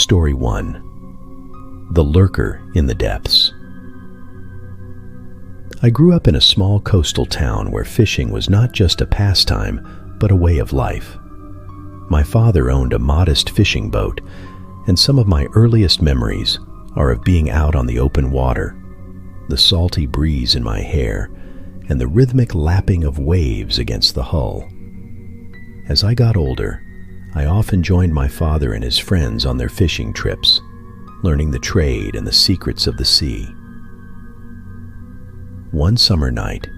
Story 1. The Lurker in the Depths. I grew up in a small coastal town where fishing was not just a pastime, but a way of life. My father owned a modest fishing boat, and some of my earliest memories are of being out on the open water, the salty breeze in my hair, and the rhythmic lapping of waves against the hull. As I got older, I often joined my father and his friends on their fishing trips, learning the trade and the secrets of the sea. One summer night,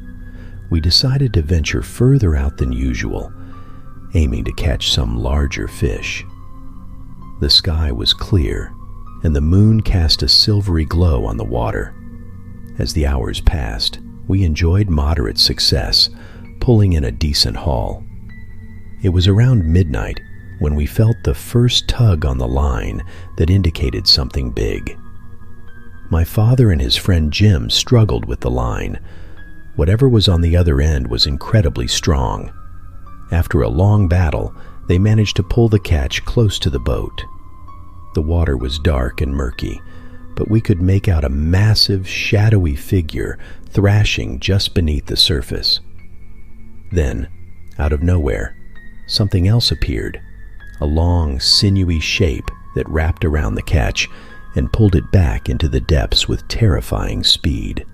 we decided to venture further out than usual, aiming to catch some larger fish. The sky was clear, and the moon cast a silvery glow on the water. As the hours passed, we enjoyed moderate success, pulling in a decent haul. It was around midnight when we felt the first tug on the line that indicated something big. My father and his friend Jim struggled with the line. Whatever was on the other end was incredibly strong. After a long battle, they managed to pull the catch close to the boat. The water was dark and murky, but we could make out a massive, shadowy figure thrashing just beneath the surface. Then, out of nowhere, something else appeared, a long, sinewy shape that wrapped around the catch and pulled it back into the depths with terrifying speed.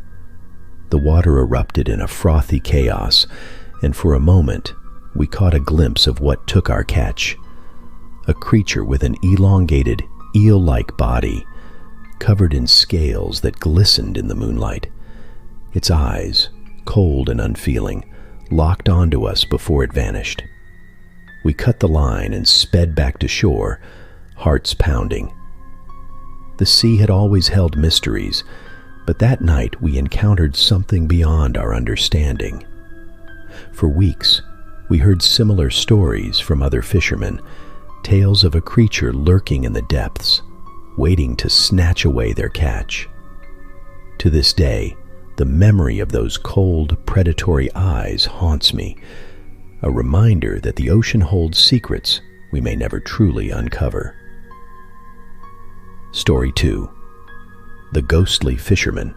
The water erupted in a frothy chaos, and for a moment, we caught a glimpse of what took our catch. A creature with an elongated, eel-like body, covered in scales that glistened in the moonlight. Its eyes, cold and unfeeling, locked onto us before it vanished. We cut the line and sped back to shore, hearts pounding. The sea had always held mysteries, but that night we encountered something beyond our understanding. For weeks, we heard similar stories from other fishermen, tales of a creature lurking in the depths, waiting to snatch away their catch. To this day, the memory of those cold, predatory eyes haunts me, a reminder that the ocean holds secrets we may never truly uncover. Story 2. The Ghostly Fisherman.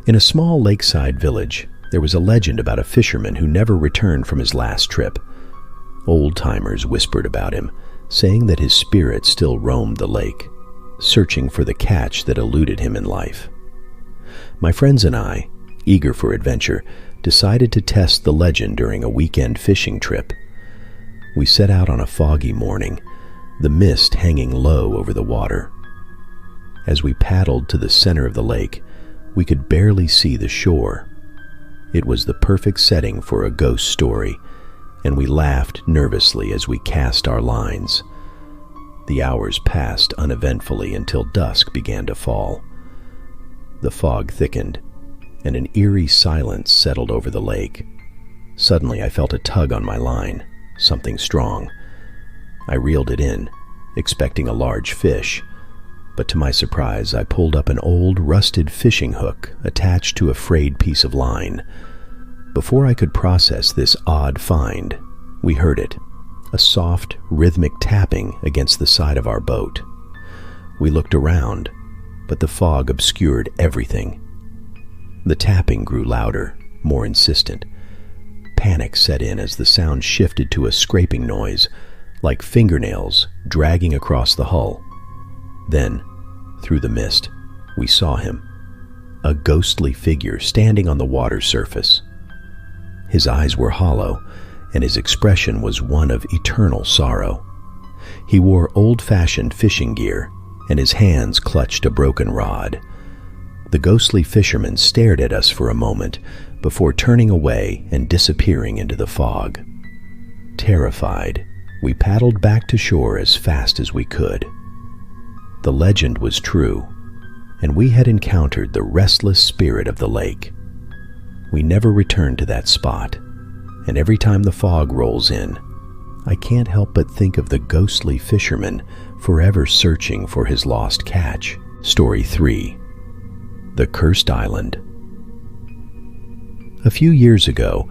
In a small lakeside village, there was a legend about a fisherman who never returned from his last trip. Old-timers whispered about him, saying that his spirit still roamed the lake, searching for the catch that eluded him in life. My friends and I, eager for adventure, decided to test the legend during a weekend fishing trip. We set out on a foggy morning, the mist hanging low over the water. As we paddled to the center of the lake, we could barely see the shore. It was the perfect setting for a ghost story, and we laughed nervously as we cast our lines. The hours passed uneventfully until dusk began to fall. The fog thickened, and an eerie silence settled over the lake. Suddenly I felt a tug on my line, something strong. I reeled it in, expecting a large fish, but to my surprise I pulled up an old, rusted fishing hook attached to a frayed piece of line. Before I could process this odd find, we heard it, a soft, rhythmic tapping against the side of our boat. We looked around, but the fog obscured everything. The tapping grew louder, more insistent. Panic set in as the sound shifted to a scraping noise, like fingernails dragging across the hull. Then, through the mist, we saw him, a ghostly figure standing on the water surface. His eyes were hollow, and his expression was one of eternal sorrow. He wore old-fashioned fishing gear, and his hands clutched a broken rod. The ghostly fisherman stared at us for a moment before turning away and disappearing into the fog. Terrified, we paddled back to shore as fast as we could. The legend was true, and we had encountered the restless spirit of the lake. We never returned to that spot, and every time the fog rolls in, I can't help but think of the ghostly fisherman forever searching for his lost catch. Story 3. The Cursed Island. A few years ago,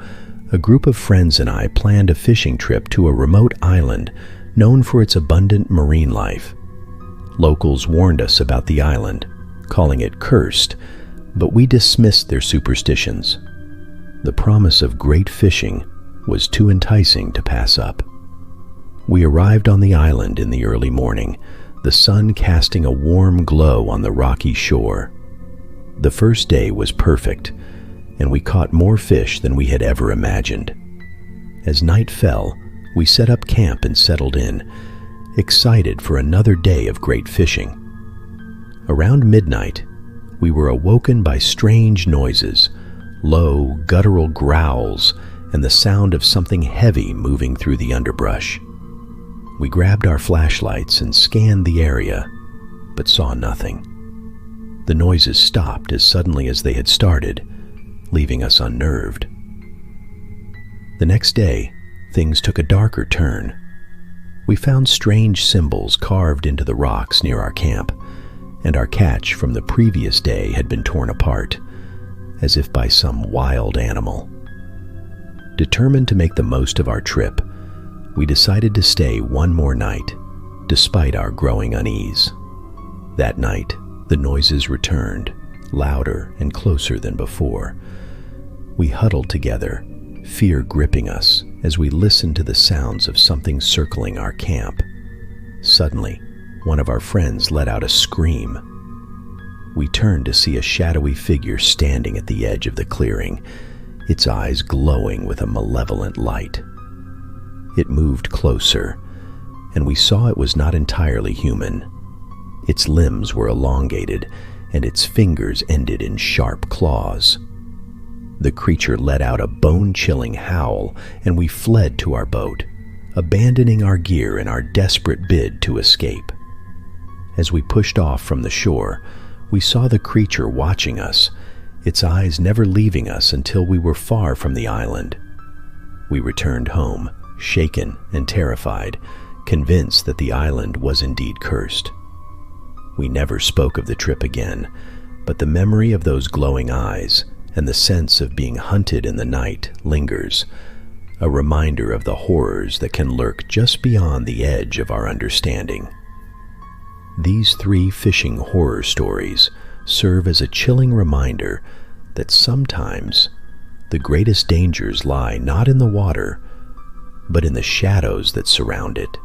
a group of friends and I planned a fishing trip to a remote island known for its abundant marine life. Locals warned us about the island, calling it cursed, but we dismissed their superstitions. The promise of great fishing was too enticing to pass up. We arrived on the island in the early morning, the sun casting a warm glow on the rocky shore. The first day was perfect, and we caught more fish than we had ever imagined. As night fell, we set up camp and settled in, excited for another day of great fishing. Around midnight, we were awoken by strange noises, low, guttural growls, and the sound of something heavy moving through the underbrush. We grabbed our flashlights and scanned the area, but saw nothing. The noises stopped as suddenly as they had started, leaving us unnerved. The next day, things took a darker turn. We found strange symbols carved into the rocks near our camp, and our catch from the previous day had been torn apart, as if by some wild animal. Determined to make the most of our trip, we decided to stay one more night, despite our growing unease. That night, the noises returned, louder and closer than before. We huddled together, fear gripping us as we listened to the sounds of something circling our camp. Suddenly, one of our friends let out a scream. We turned to see a shadowy figure standing at the edge of the clearing, its eyes glowing with a malevolent light. It moved closer, and we saw it was not entirely human. Its limbs were elongated, and its fingers ended in sharp claws. The creature let out a bone-chilling howl, and we fled to our boat, abandoning our gear in our desperate bid to escape. As we pushed off from the shore, we saw the creature watching us, its eyes never leaving us until we were far from the island. We returned home, shaken and terrified, convinced that the island was indeed cursed. We never spoke of the trip again, but the memory of those glowing eyes and the sense of being hunted in the night lingers, a reminder of the horrors that can lurk just beyond the edge of our understanding. These 3 fishing horror stories serve as a chilling reminder that sometimes the greatest dangers lie not in the water, but in the shadows that surround it.